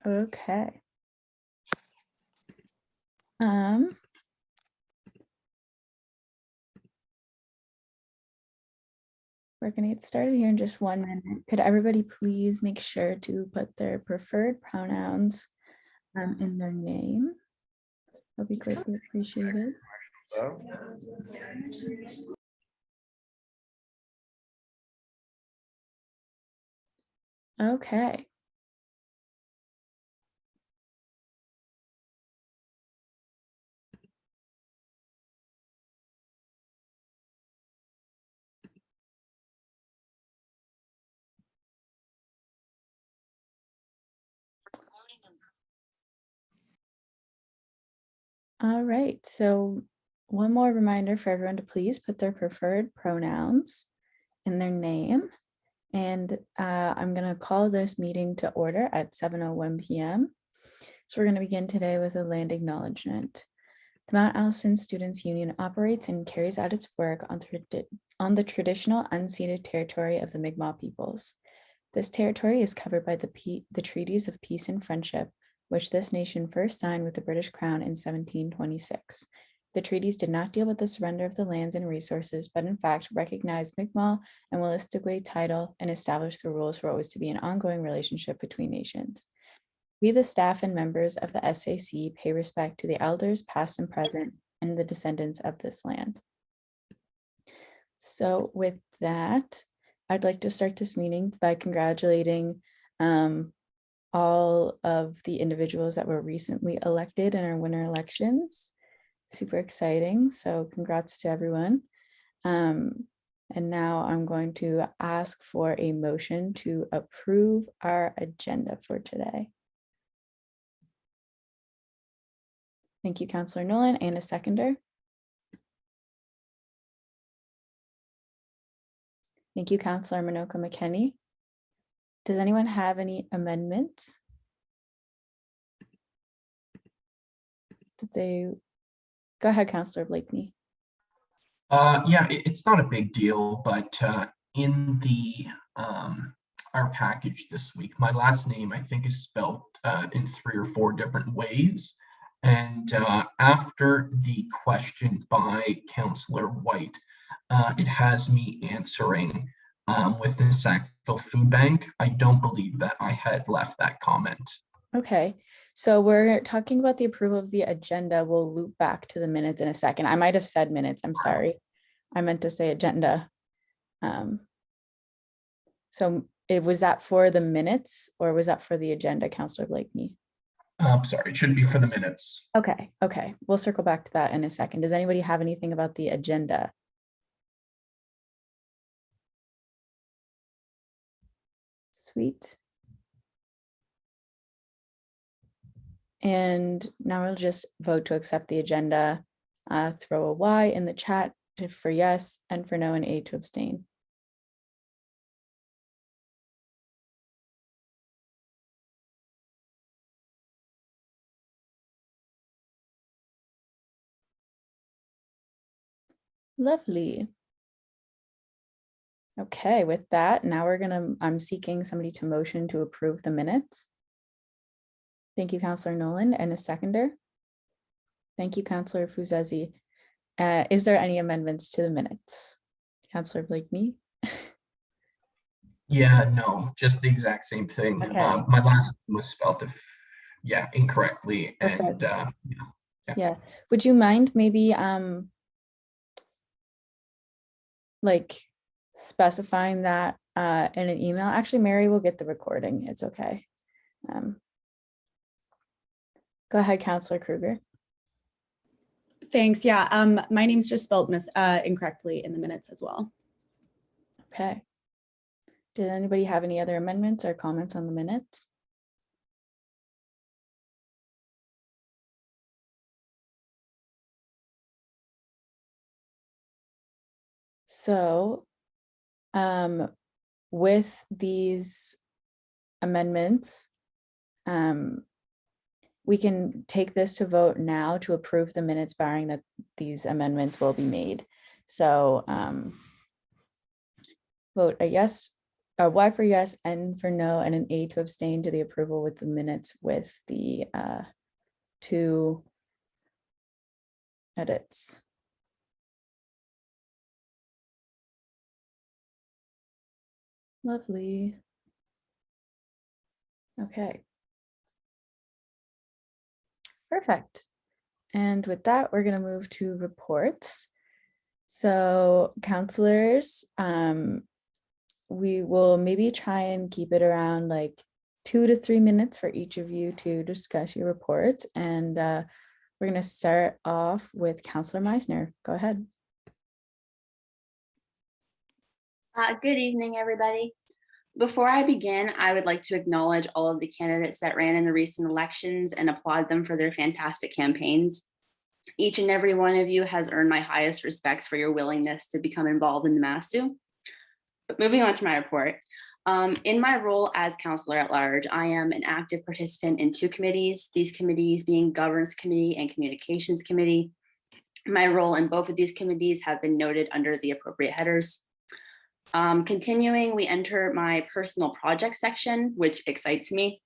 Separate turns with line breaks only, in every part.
Okay. We're going to get started here in just 1 minute. Could everybody please make sure to put their preferred pronouns in their name? That'd be greatly appreciated. Okay. All right, so one more reminder for everyone to please put their preferred pronouns in their name. And I'm going to call this meeting to order at 7:01 p.m. So we're going to begin today with a land acknowledgement. The Mount Allison Students Union operates and carries out its work on the traditional unceded territory of the Mi'kmaq peoples. This territory is covered by the treaties of peace and friendship, which this nation first signed with the British Crown in 1726. The treaties did not deal with the surrender of the lands and resources, but in fact recognized Mi'kmaq and Wolastoqey title and established the rules for what was to be an ongoing relationship between nations. We, the staff and members of the SAC, pay respect to the elders, past and present, and the descendants of this land. So with that, I'd like to start this meeting by congratulating all of the individuals that were recently elected in our winter elections. Super exciting. So congrats to everyone. And now I'm going to ask for a motion to approve our agenda for today. Thank you, Councillor Nolan, and a seconder. Thank you, Councillor Minoka McKenney. Does anyone have any amendments? Go ahead, Councillor Blakeney.
Yeah, it's not a big deal, but in the our package this week, my last name I think is spelled in 3 or 4 different ways. And after the question by Councillor White, it has me answering with the Sackville Food Bank. I don't believe that I had left that comment.
Okay, so we're talking about the approval of the agenda. We'll loop back to the minutes in a second. I might have said minutes, I'm sorry. I meant to say agenda. So was that for the minutes or was that for the agenda, Councillor Blakeney?
Sorry, it should be for the minutes.
Okay, we'll circle back to that in a second. Does anybody have anything about the agenda? Sweet. And now we'll just vote to accept the agenda. Throw a Y in the chat for yes, and for no and A to abstain. Lovely. Okay, with that, now I'm seeking somebody to motion to approve the minutes. Thank you, Councillor Nolan, and a seconder. Thank you, Councillor Fuzezi. Is there any amendments to the minutes? Councillor Blakeney?
Yeah, no, just the exact same thing.
Okay.
My last name was spelled incorrectly.
Perfect.
And
yeah. Would you mind maybe like specifying that in an email? Actually, Mary will get the recording. It's okay. Go ahead, Councillor Kruger.
Thanks. Yeah, my name's just spelled incorrectly in the minutes as well.
Okay. Does anybody have any other amendments or comments on the minutes? So with these amendments, we can take this to vote now to approve the minutes, barring that these amendments will be made. So vote a yes Y for yes, N for no, and an A to abstain to the approval with the minutes with the 2 edits. Lovely. Okay. Perfect. And with that, we're going to move to reports. So councillors, we will maybe try and keep it around like 2 to 3 minutes for each of you to discuss your reports. And we're going to start off with Councillor Meisner. Go ahead.
Good evening, everybody. Before I begin, I would like to acknowledge all of the candidates that ran in the recent elections and applaud them for their fantastic campaigns. Each and every one of you has earned my highest respects for your willingness to become involved in the MASTU. But moving on to my report. In my role as councillor at large, I am an active participant in 2 committees, these committees being Governance Committee and Communications Committee. My role in both of these committees have been noted under the appropriate headers. Continuing, we enter my personal project section, which excites me.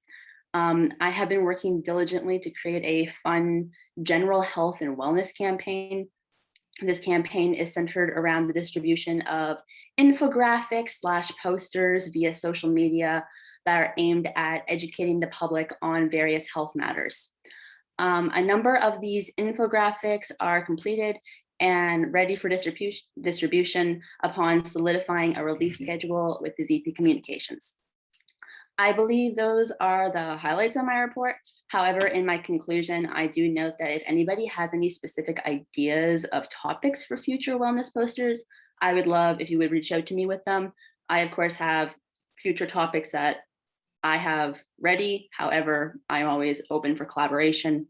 I have been working diligently to create a fun general health and wellness campaign. This campaign is centered around the distribution of infographics / posters via social media that are aimed at educating the public on various health matters. A number of these infographics are completed and ready for distribution upon solidifying a release schedule with the VP Communications. I believe those are the highlights of my report. However, in my conclusion, I do note that if anybody has any specific ideas of topics for future wellness posters, I would love if you would reach out to me with them. I, of course, have future topics that I have ready. However, I'm always open for collaboration.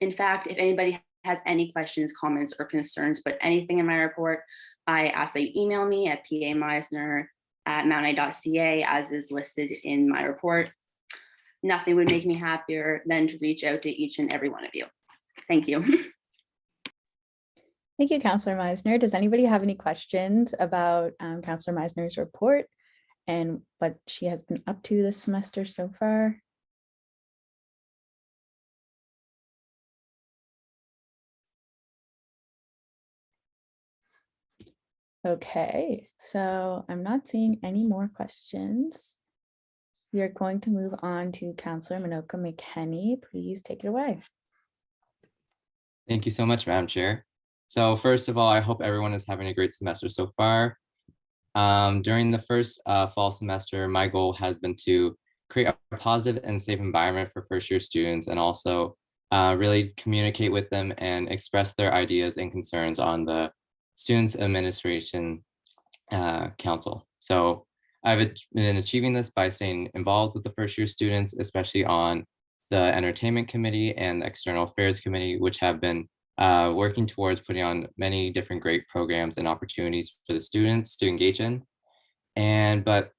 In fact, if anybody has any questions, comments, or concerns about anything in my report, I ask that you email me at pameisner@mountai.ca as is listed in my report. Nothing would make me happier than to reach out to each and every one of you. Thank you.
Thank you, Councillor Meisner. Does anybody have any questions about Councillor Meisner's report and what she has been up to this semester so far? Okay, so I'm not seeing any more questions. We are going to move on to Councillor Minoka McKenney. Please take it away.
Thank you so much, Madam Chair. So first of all, I hope everyone is having a great semester so far. During the first fall semester, my goal has been to create a positive and safe environment for first-year students and also really communicate with them and express their ideas and concerns on the Students Administration Council. So I've been achieving this by staying involved with the first-year students, especially on the Entertainment Committee and the External Affairs Committee, which have been working towards putting on many different great programs and opportunities for the students to engage in. But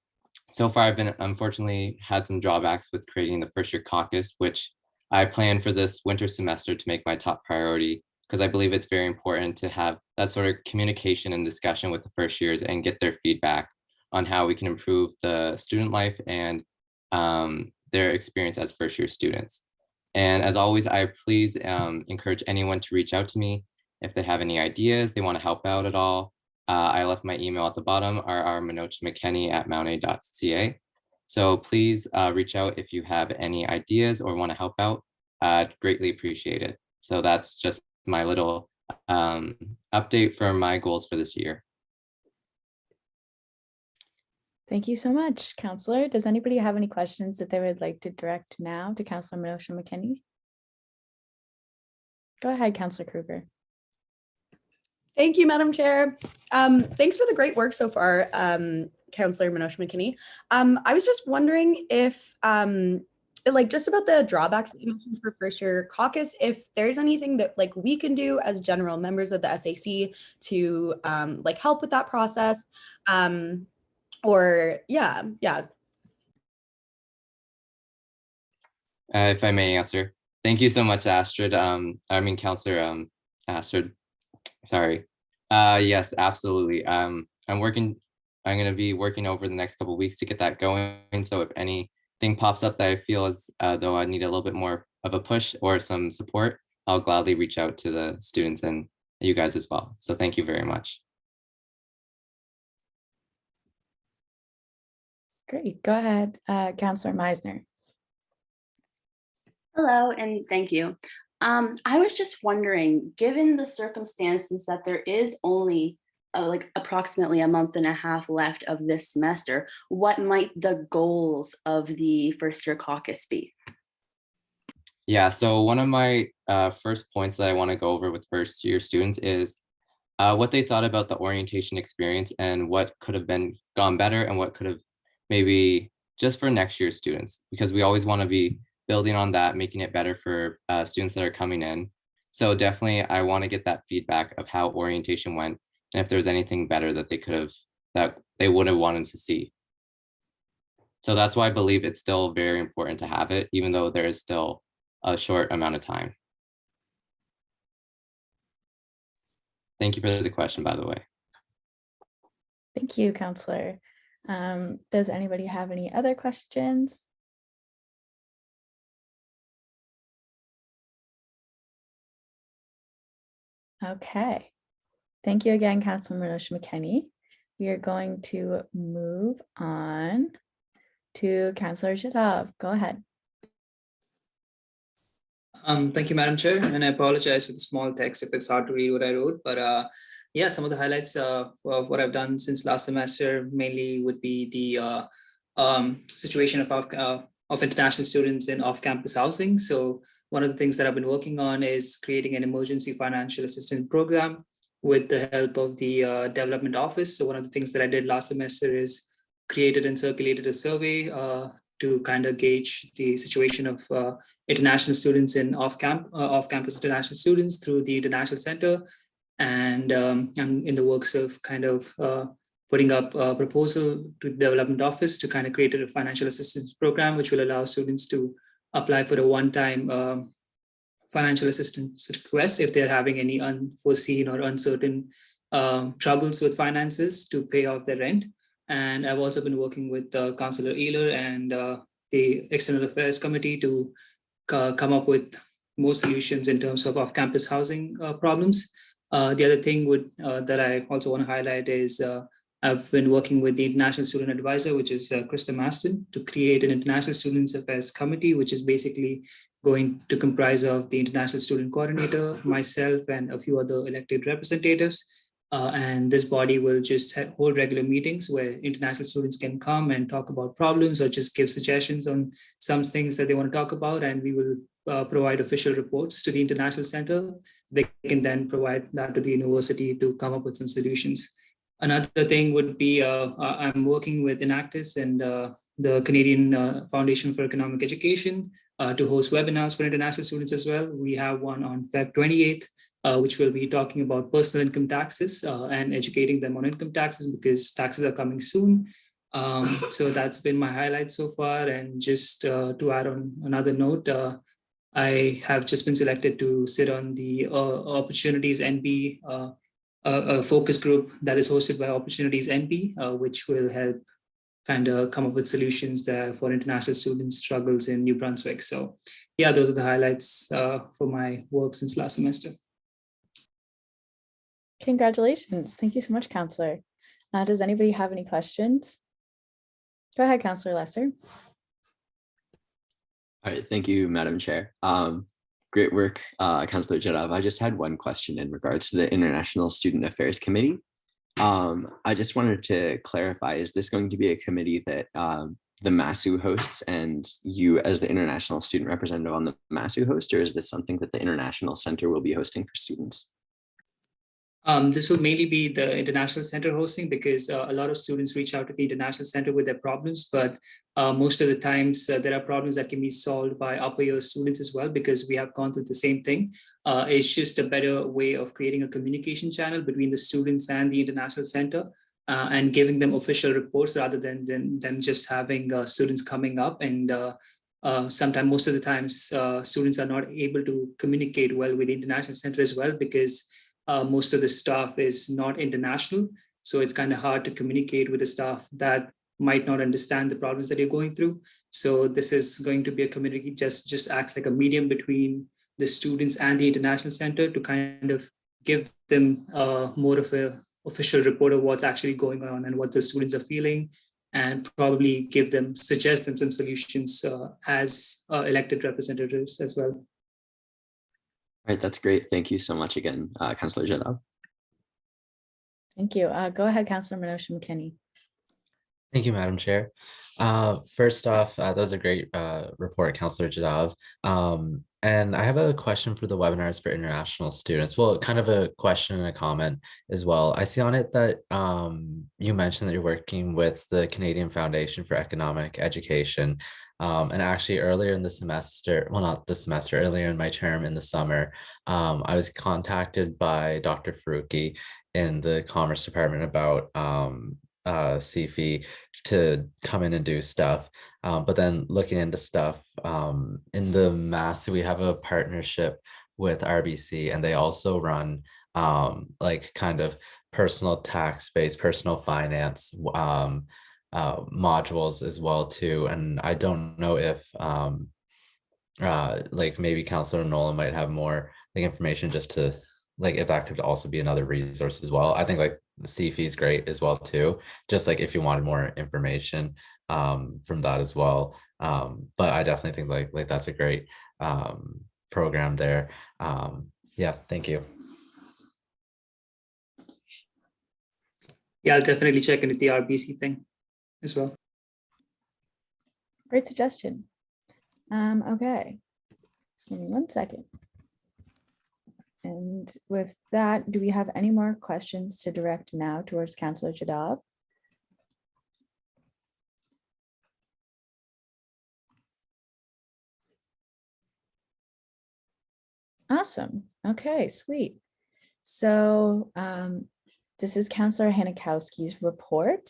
so far, I've been unfortunately had some drawbacks with creating the first-year caucus, which I plan for this winter semester to make my top priority, because I believe it's very important to have that sort of communication and discussion with the first years and get their feedback on how we can improve the student life and their experience as first-year students. And as always, I please encourage anyone to reach out to me if they have any ideas, they want to help out at all. I left my email at the bottom, rrminochmckenny@mountai.ca. So please reach out if you have any ideas or want to help out. I'd greatly appreciate it. So that's just my little update for my goals for this year.
Thank you so much, Councillor. Does anybody have any questions that they would like to direct now to Councillor Minocha McKenney? Go ahead, Councillor Kruger.
Thank you, Madam Chair. Thanks for the great work so far, Councillor Minocha McKinney. I was just wondering if, like, just about the drawbacks that you mentioned for first year caucus, if there's anything that like we can do as general members of the SAC to like help with that process, or yeah.
If I may answer. Thank you so much, Astrid. Councillor Astrid. Sorry. Yes, absolutely. I'm working I'm going to be working over the next couple of weeks to get that going. So if anything pops up that I feel as though I need a little bit more of a push or some support, I'll gladly reach out to the students and you guys as well. So thank you very much.
Great. Go ahead, Councillor Meisner.
Hello, and thank you. I was just wondering, given the circumstances that there is only like approximately a month and a half left of this semester, what might the goals of the first year caucus be?
Yeah, so one of my first points that I want to go over with first year students is what they thought about the orientation experience and what could have been gone better and what could have maybe just for next year's students, because we always want to be building on that, making it better for students that are coming in. So definitely I want to get that feedback of how orientation went and if there's anything better that they could have, that they would have wanted to see. So that's why I believe it's still very important to have it, even though there is still a short amount of time. Thank you for the question, by the way.
Thank you, Councillor. Does anybody have any other questions? Okay. Thank you again, Councillor Minosh-McKenney. We are going to move on to Councillor Shadov. Go ahead.
Thank you, Madam Chair, and I apologize for the small text if it's hard to read what I wrote, but yeah, some of the highlights of what I've done since last semester mainly would be the situation of international students in off-campus housing. So one of the things that I've been working on is creating an emergency financial assistance program with the help of the development office. So one of the things that I did last semester is created and circulated a survey to kind of gauge the situation of international students in off-campus international students through the International Center. And I'm in the works of kind of putting up a proposal to the development office to kind of create a financial assistance program, which will allow students to apply for a one-time financial assistance request if they're having any unforeseen or uncertain troubles with finances to pay off their rent. And I've also been working with Councillor Ehler and the External Affairs Committee to come up with more solutions in terms of off-campus housing problems. The other thing that I also want to highlight is I've been working with the International Student Advisor, which is Krista Maston, to create an International Students Affairs Committee, which is basically going to comprise of the International Student Coordinator, myself, and a few other elected representatives. And this body will just hold regular meetings where international students can come and talk about problems or just give suggestions on some things that they want to talk about. And we will provide official reports to the International Center. They can then provide that to the university to come up with some solutions. Another thing would be I'm working with Enactus and the Canadian Foundation for Economic Education to host webinars for international students as well. We have one on Feb 28th, which will be talking about personal income taxes and educating them on income taxes because taxes are coming soon. So that's been my highlight so far. And just to add on another note, I have just been selected to sit on the Opportunities NB a focus group that is hosted by Opportunities NB, which will help kind of come up with solutions there for international students' struggles in New Brunswick. So yeah, those are the highlights for my work since last semester.
Congratulations. Thank you so much, Councillor. Does anybody have any questions? Go ahead, Councillor Lesser.
All right, thank you, Madam Chair. Great work, Councillor Jadhav. I just had one question in regards to the International Student Affairs Committee. I just wanted to clarify, is this going to be a committee that the MASU hosts and you as the international student representative on the MASU host, or is this something that the International Center will be hosting for students?
This will mainly be the International Center hosting because a lot of students reach out to the International Center with their problems, but most of the times there are problems that can be solved by upper year students as well because we have gone through the same thing. It's just a better way of creating a communication channel between the students and the International Center and giving them official reports rather than them just having students coming up and sometimes, most of the times, students are not able to communicate well with the International Center as well because most of the staff is not international. So it's kind of hard to communicate with the staff that might not understand the problems that you're going through. So this is going to be a community just acts like a medium between the students and the International Center to kind of give them more of a official report of what's actually going on and what the students are feeling, and probably suggest them some solutions as elected representatives as well.
All right, that's great. Thank you so much again, Councillor Jadhav.
Thank you. Go ahead, Councillor Minosh McKinney.
Thank you, Madam Chair. First off, that was a great report, Councillor Jadhav. And I have a question for the webinars for international students. Well, kind of a question and a comment as well. I see on it that you mentioned that you're working with the Canadian Foundation for Economic Education. And actually earlier in the semester, well, not the semester, earlier in my term in the summer, I was contacted by Dr. Faruqi in the Commerce Department about CFE to come in and do stuff. But then looking into stuff in the Mass, we have a partnership with RBC, and they also run like kind of personal tax-based, personal finance modules as well too. And I don't know if like maybe Councillor Nolan might have more like information just to like if that could also be another resource as well. I think like the CFE is great as well too, just like if you wanted more information from that as well. But I definitely think like that's a great program there. Yeah, thank you.
Yeah, I'll definitely check into the RBC thing as well.
Great suggestion. Okay, just give me 1 second. And with that, do we have any more questions to direct now towards Councillor Jadhav? Awesome. Okay, sweet. So this is Councillor Hanikowski's report.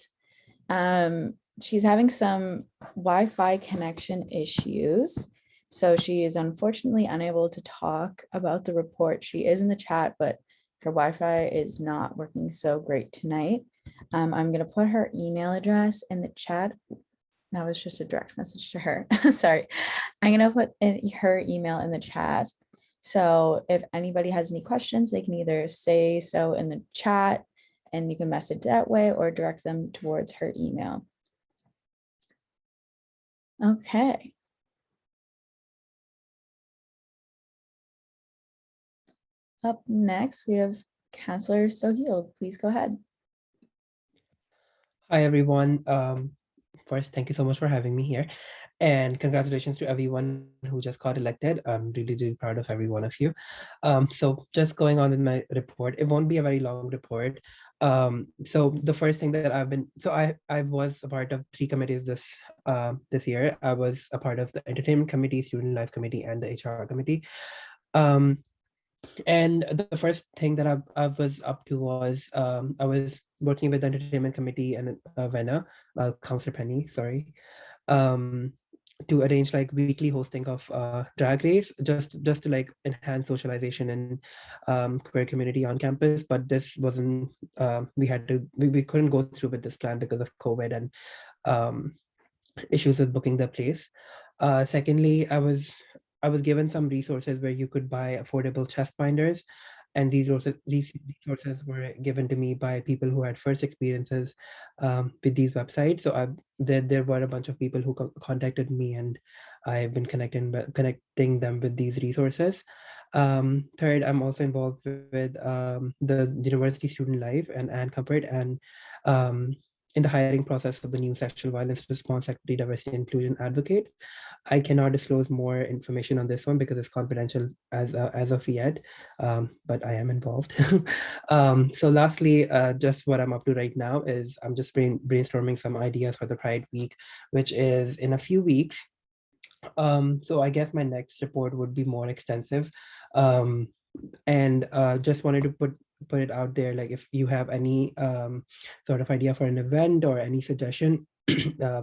She's having some Wi-Fi connection issues, so she is unfortunately unable to talk about the report. She is in the chat, but her Wi-Fi is not working so great tonight. I'm going to put her email address in the chat. That was just a direct message to her. Sorry. I'm going to put her email in the chat. So if anybody has any questions, they can either say so in the chat and you can message that way or direct them towards her email. Okay. Up next, we have Councillor Sohail. Please go ahead.
Hi, everyone. First, thank you so much for having me here. And congratulations to everyone who just got elected. I'm really, really proud of every one of you. So just going on with my report, it won't be a very long report. So the first thing that I was a part of 3 committees this year. I was a part of the Entertainment Committee, Student Life Committee, and the HR Committee. And the first thing that I was up to was I was working with the Entertainment Committee and Venna, Councillor Penny, sorry, to arrange like weekly hosting of Drag Race, just to like enhance socialization and queer community on campus. But this wasn't, we couldn't go through with this plan because of COVID and issues with booking the place. Secondly, I was given some resources where you could buy affordable chest binders, and these resources were given to me by people who had first experiences with these websites. So there were a bunch of people who contacted me, and I've been connecting them with these resources. Third, I'm also involved with the University Student Life and Comfort, and in the hiring process of the new Sexual Violence Response Equity, Diversity, and Inclusion Advocate. I cannot disclose more information on this one because it's confidential as of yet, but I am involved. So lastly, just what I'm up to right now is I'm just brainstorming some ideas for the Pride Week, which is in a few weeks. So I guess my next report would be more extensive, and just wanted to put it out there, like if you have any sort of idea for an event or any suggestion,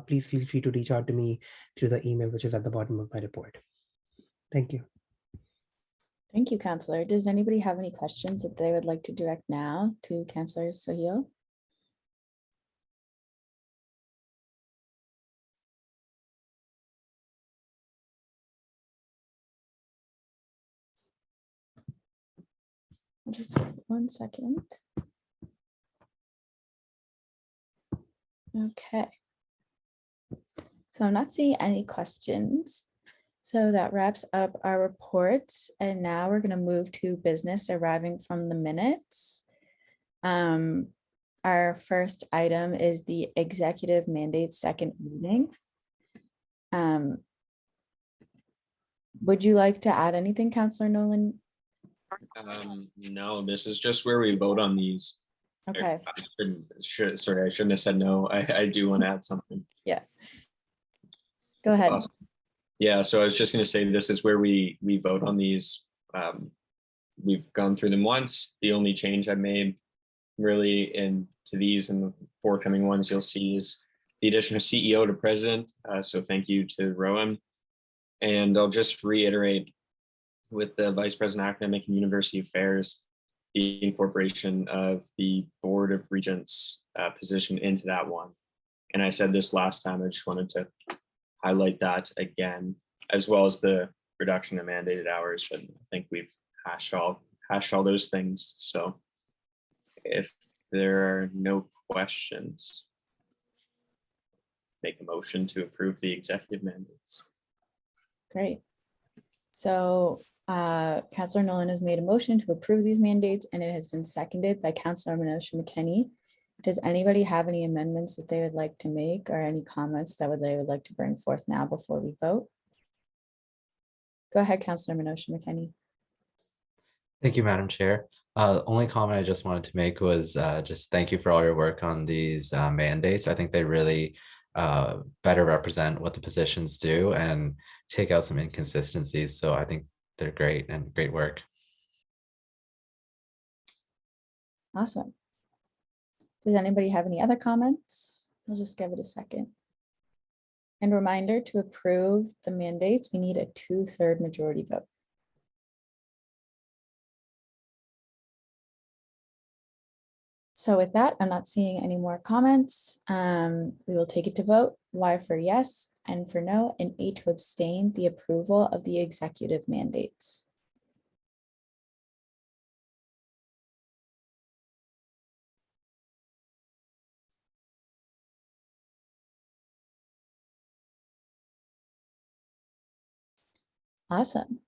please feel free to reach out to me through the email which is at the bottom of my report. Thank you.
Thank you, Councillor. Does anybody have any questions that they would like to direct now to Councillor Sohail? Just give it 1 second. Okay. So I'm not seeing any questions. So that wraps up our reports. And now we're going to move to business arriving from the minutes. Our first item is the executive mandate second meeting. Would you like to add anything, Councillor Nolan?
No, this is just where we vote on these.
Okay.
Sorry, I shouldn't have said no. I do want to add something.
Yeah. Go ahead.
Awesome. Yeah, so I was just going to say this is where we vote on these. We've gone through them once. The only change I made really to these and the forthcoming ones you'll see is the addition of CEO to president. So thank you to Rowan. And I'll just reiterate with the Vice President Academic and University Affairs, the incorporation of the Board of Regents position into that one. And I said this last time, I just wanted to highlight that again, as well as the reduction of mandated hours, but I think we've hashed all those things. So if there are no questions, make a motion to approve the executive mandates.
Great. So Councillor Nolan has made a motion to approve these mandates and it has been seconded by Councillor Minocha-McKinney. Does anybody have any amendments that they would like to make or any comments that they would like to bring forth now before we vote? Go ahead, Councillor Minocha-McKinney.
Thank you, Madam Chair. Only comment I just wanted to make was just thank you for all your work on these mandates. I think they really better represent what the positions do and take out some inconsistencies. So I think they're great and great work.
Awesome. Does anybody have any other comments? I'll just give it a second. And reminder, to approve the mandates, we need a 2/3 majority vote. So with that, I'm not seeing any more comments. We will take it to vote. Y for yes, N for no, and A to abstain the approval of the executive mandates. Awesome.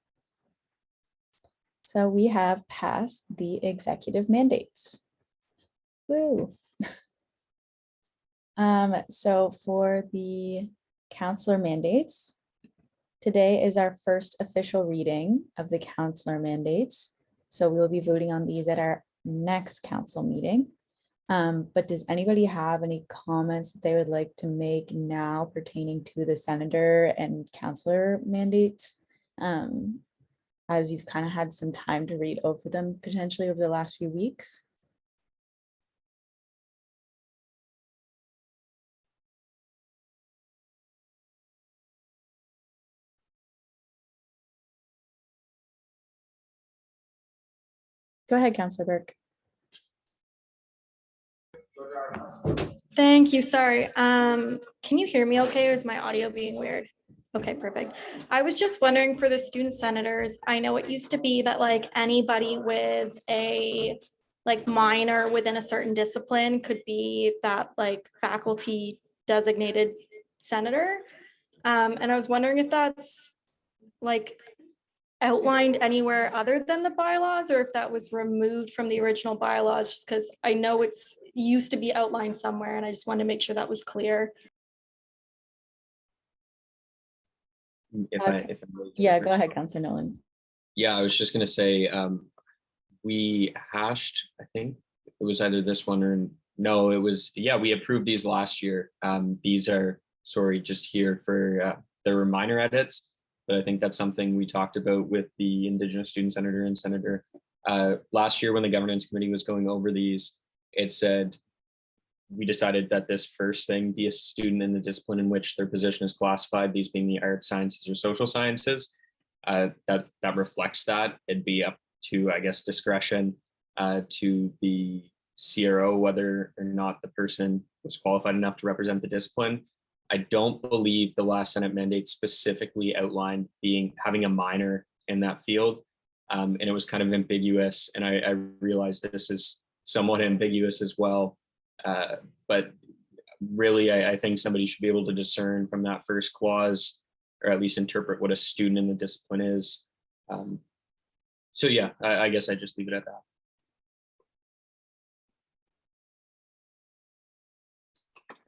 So we have passed the executive mandates. Woo. So for the councillor mandates, today is our first official reading of the councillor mandates. So we will be voting on these at our next council meeting. But does anybody have any comments that they would like to make now pertaining to the senator and councillor mandates? As you've kind of had some time to read over them potentially over the last few weeks. Go ahead, Councillor Burke.
Thank you. Sorry. Can you hear me okay, or is my audio being weird? Okay, perfect. I was just wondering for the student senators, I know it used to be that like anybody with a like minor within a certain discipline could be that like faculty designated senator. And I was wondering if that's like outlined anywhere other than the bylaws, or if that was removed from the original bylaws, just because I know it's used to be outlined somewhere and I just wanted to make sure that was clear.
Yeah, go ahead, Councillor Nolan.
Yeah, I was just going to say, we hashed, I think it was either this one or no, it was, yeah, we approved these last year. These are, sorry, just here for, there were minor edits, but I think that's something we talked about with the Indigenous Student Senator and Senator. Last year when the Governance Committee was going over these, it said, we decided that this first thing be a student in the discipline in which their position is classified, these being the arts sciences or social sciences, that reflects that. It'd be up to, I guess, discretion to the CRO whether or not the person was qualified enough to represent the discipline. I don't believe the last Senate mandate specifically outlined having a minor in that field. and it was kind of ambiguous. And I realized that this is somewhat ambiguous as well. But really, I think somebody should be able to discern from that first clause, or at least interpret what a student in the discipline is. So yeah, I guess I just leave it at that.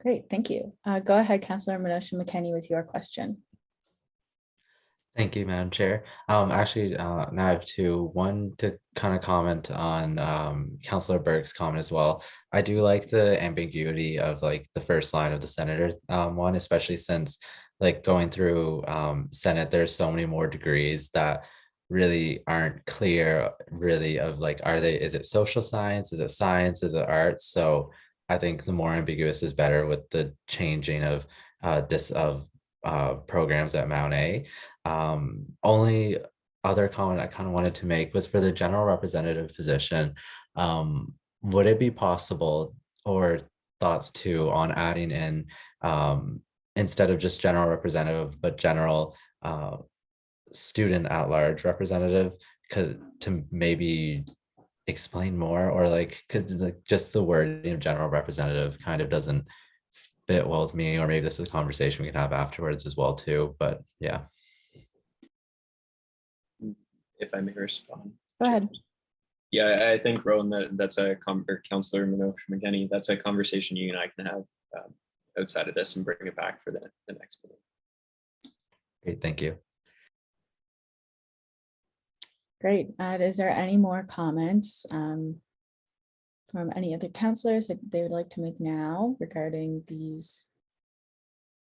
Great, thank you. Go ahead, Councillor Minocha-McKenney, with your question.
Thank you, Madam Chair. Actually, now I have two. One, to kind of comment on Councillor Berg's comment as well. I do like the ambiguity of like the first line of the senator one, especially since like going through Senate, there's so many more degrees that really aren't clear really of like, is it social science? Is it science? Is it arts? So I think the more ambiguous is better with the changing of programs at Mount A. Only other comment I kind of wanted to make was for the general representative position. Would it be possible, or thoughts too, on adding in instead of just general representative, but general student at large representative, because to maybe explain more, or like could like just the wording of general representative kind of doesn't fit well with me, or maybe this is a conversation we can have afterwards as well too, but yeah.
If I may respond.
Go ahead.
Yeah, I think, Rowan, that's a Councillor Minocha-McKenney, that's a conversation you and I can have outside of this and bring it back for the next meeting.
Great, thank you.
Great. Is there any more comments from any other councillors that they would like to make now regarding these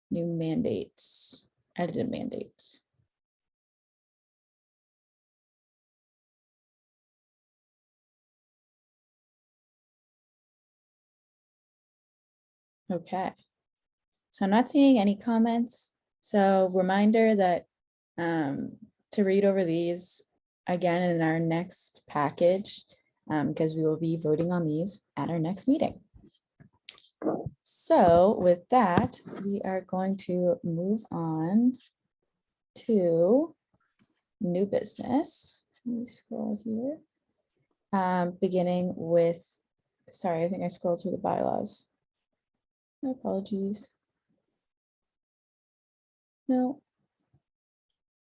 new mandates, edited mandates? Okay, so I'm not seeing any comments. So reminder that to read over these again in our next package, because we will be voting on these at our next meeting. So with that, we are going to move on to new business. Let me scroll here. Beginning with, sorry, I think I scrolled through the bylaws. My apologies. No.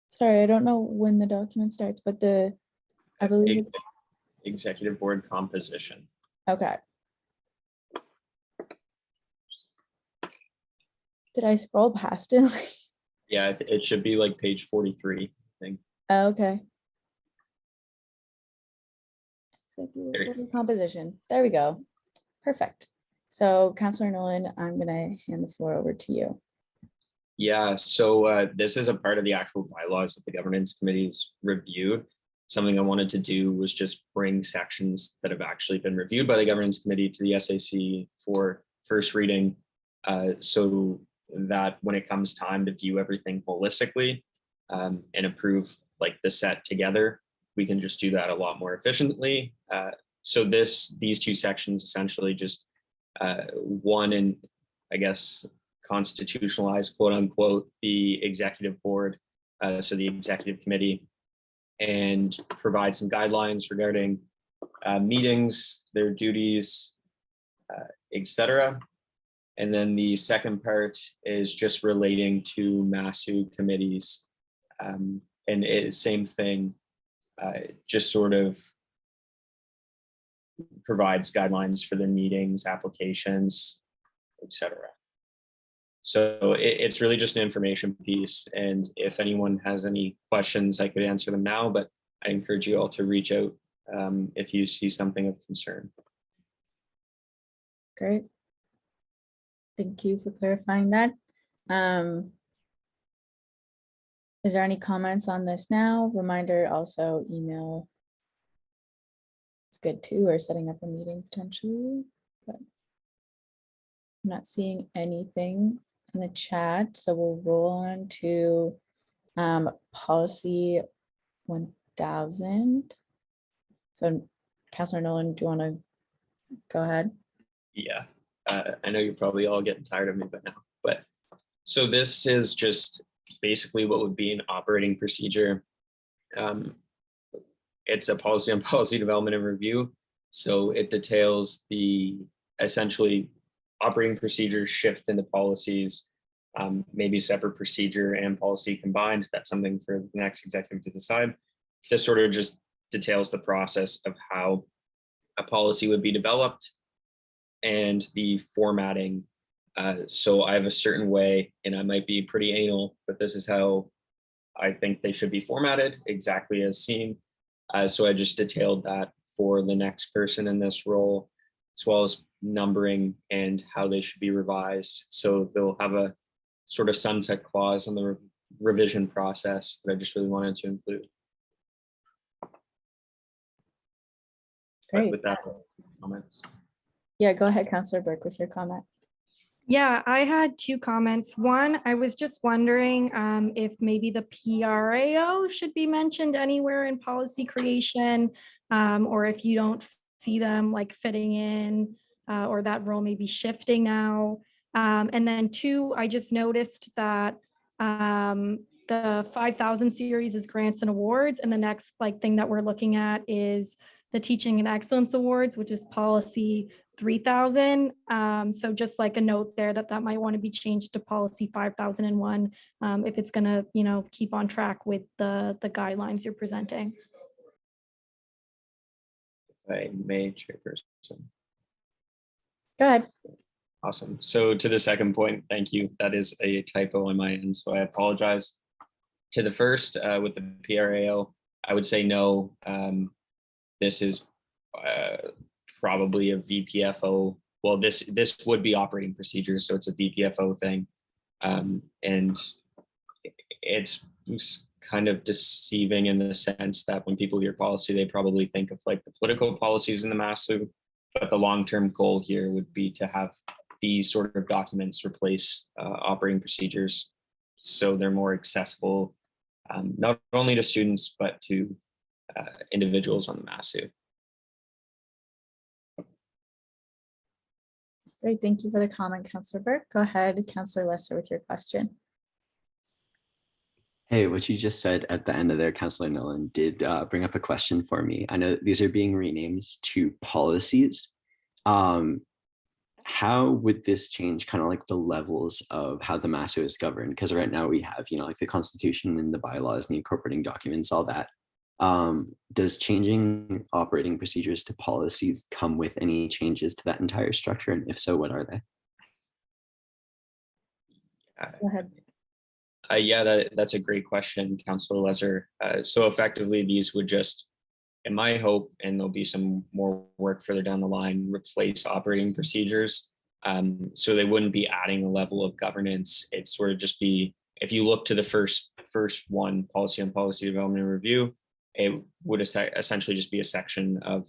Sorry, I don't know when the document starts, but I believe it's
Executive board composition.
okay. Did I scroll past it?
Yeah, it should be like page 43, I think.
Okay. Executive board composition. There we go. Perfect. So Councillor Nolan, I'm gonna hand the floor over to you.
Yeah, so this is a part of the actual bylaws that the governance committee's reviewed. Something I wanted to do was just bring sections that have actually been reviewed by the governance committee to the SAC for first reading, so that when it comes time to view everything holistically and approve like the set together, we can just do that a lot more efficiently. So these two sections essentially just one, and I guess constitutionalize, quote unquote, the executive board, so the executive committee, and provide some guidelines regarding meetings, their duties, etc. And then the second part is just relating to MASU committees, and same thing, just sort of provides guidelines for the meetings, applications, etc. So it's really just an information piece. And if anyone has any questions, I could answer them now, but I encourage you all to reach out if you see something of concern.
Great. Thank you for clarifying that. Is there any comments on this now? Reminder, also email. It's good too, or setting up a meeting potentially, but I'm not seeing anything in the chat. So we'll roll on to policy 1000. So Councillor Nolan, do you want to go ahead?
Yeah, I know you're probably all getting tired of me by now, but so this is just basically what would be an operating procedure. it's a policy on policy development and review. So it details the essentially operating procedures shift into policies, maybe separate procedure and policy combined. That's something for the next executive to decide. This sort of just details the process of how a policy would be developed and the formatting. So I have a certain way, and I might be pretty anal, but this is how I think they should be formatted, exactly as seen. So I just detailed that for the next person in this role, as well as numbering and how they should be revised. So they'll have a sort of sunset clause on the revision process that I just really wanted to include. But
Great.
with that, comments.
Yeah, go ahead, Councillor Burke, with your comment.
Yeah, I had 2 comments. One, I was just wondering if maybe the PRAO should be mentioned anywhere in policy creation, or if you don't see them like fitting in, or that role may be shifting now. And then 2, I just noticed that the 5,000 series is grants and awards, and the next thing that we're looking at is the Teaching and Excellence Awards, which is policy 3,000. So just a note there that might want to be changed to policy 5,001 if it's going to, keep on track with the guidelines you're presenting.
If I may, Chairperson.
Go ahead.
Awesome. So to the second point, thank you. That is a typo on my end, so I apologize. To the first, with the PRAO, I would say no. This is probably a VPFO. Well, this would be operating procedures, so it's a VPFO thing, and it's kind of deceiving in the sense that when people hear policy, they probably think of the political policies in the MASU, but the long-term goal here would be to have these sort of documents replace operating procedures, so they're more accessible, not only to students but to individuals on the MASU.
Great, thank you for the comment, Councillor Burke. Go ahead, Councillor Lesser, with your question.
Hey, what you just said at the end of there, Councillor Nolan, did bring up a question for me. I know these are being renamed to policies. How would this change kind of the levels of how the MASU is governed? Because right now we have, the Constitution and the bylaws and the incorporating documents, all that. Does changing operating procedures to policies come with any changes to that entire structure? And if so, what are they?
Go ahead.
Yeah, that's a great question, Councillor Lesser. So effectively, these would just, in my hope, and there'll be some more work further down the line, replace operating procedures. So they wouldn't be adding a level of governance. It sort of just be, if you look to the first one, policy on policy development and review, it would essentially just be a section of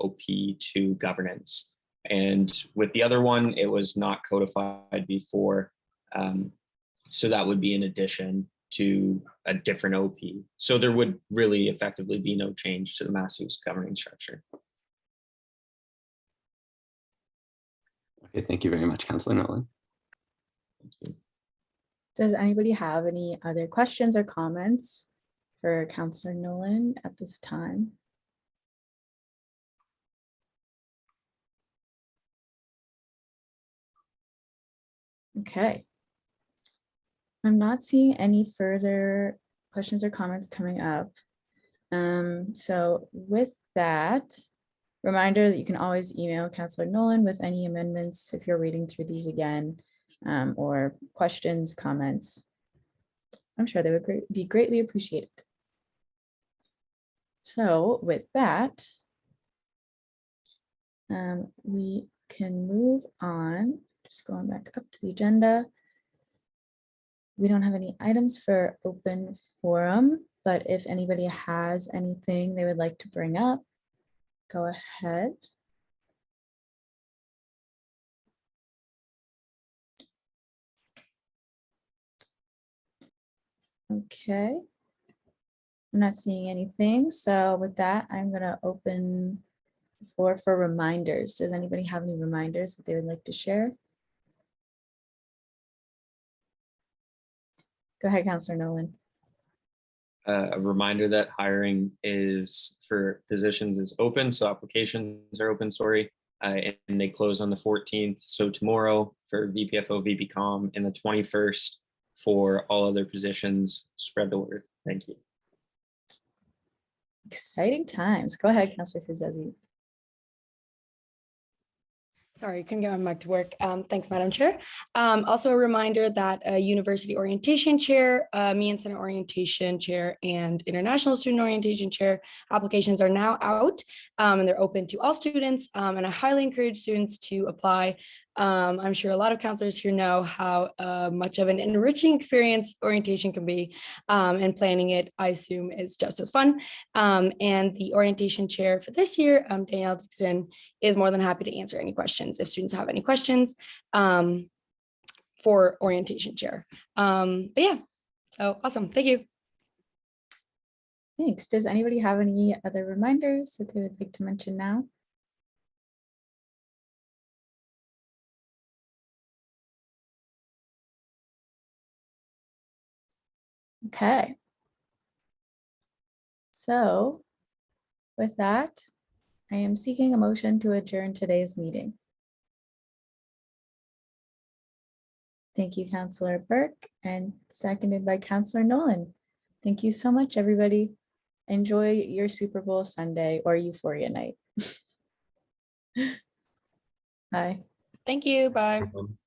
OP2 governance. And with the other one, it was not codified before. So that would be in addition to a different OP. So there would really effectively be no change to the MASU's governing structure.
Okay, thank you very much, Councillor Nolan.
Thank you.
Does anybody have any other questions or comments for Councillor Nolan at this time? Okay. I'm not seeing any further questions or comments coming up. So with that, reminder that you can always email Councillor Nolan with any amendments if you're reading through these again, or questions, comments. I'm sure they would be greatly appreciated. So with that, we can move on. Just going back up to the agenda. We don't have any items for open forum, but if anybody has anything they would like to bring up, go ahead. Okay. I'm not seeing anything. So with that, I'm going to open the floor for reminders. Does anybody have any reminders that they would like to share? Go ahead, Councillor Nolan.
a reminder that hiring is for positions is open, so applications are open, sorry, and they close on the 14th. So tomorrow for VPFO, VPCom, and the 21st for all other positions. Spread the word. Thank you.
Exciting times. Go ahead, Councillor Fizezi.
Sorry, couldn't get my mic to work. Thanks, Madam Chair. Also a reminder that University Orientation Chair, me and Senate Orientation Chair, and International Student Orientation Chair applications are now out, and they're open to all students, and I highly encourage students to apply. I'm sure a lot of counselors here know how much of an enriching experience orientation can be, and planning it, I assume, is just as fun. And the orientation chair for this year, Danielle Dixon, is more than happy to answer any questions if students have any questions for orientation chair. But yeah, so awesome. Thank you.
Thanks. Does anybody have any other reminders that they would like to mention now? Okay. So with that, I am seeking a motion to adjourn today's meeting. Thank you, Councillor Burke, and seconded by Councillor Nolan. Thank you so much, everybody. Enjoy your Super Bowl Sunday or Euphoria night. Bye.
Thank you. Bye.
Everyone.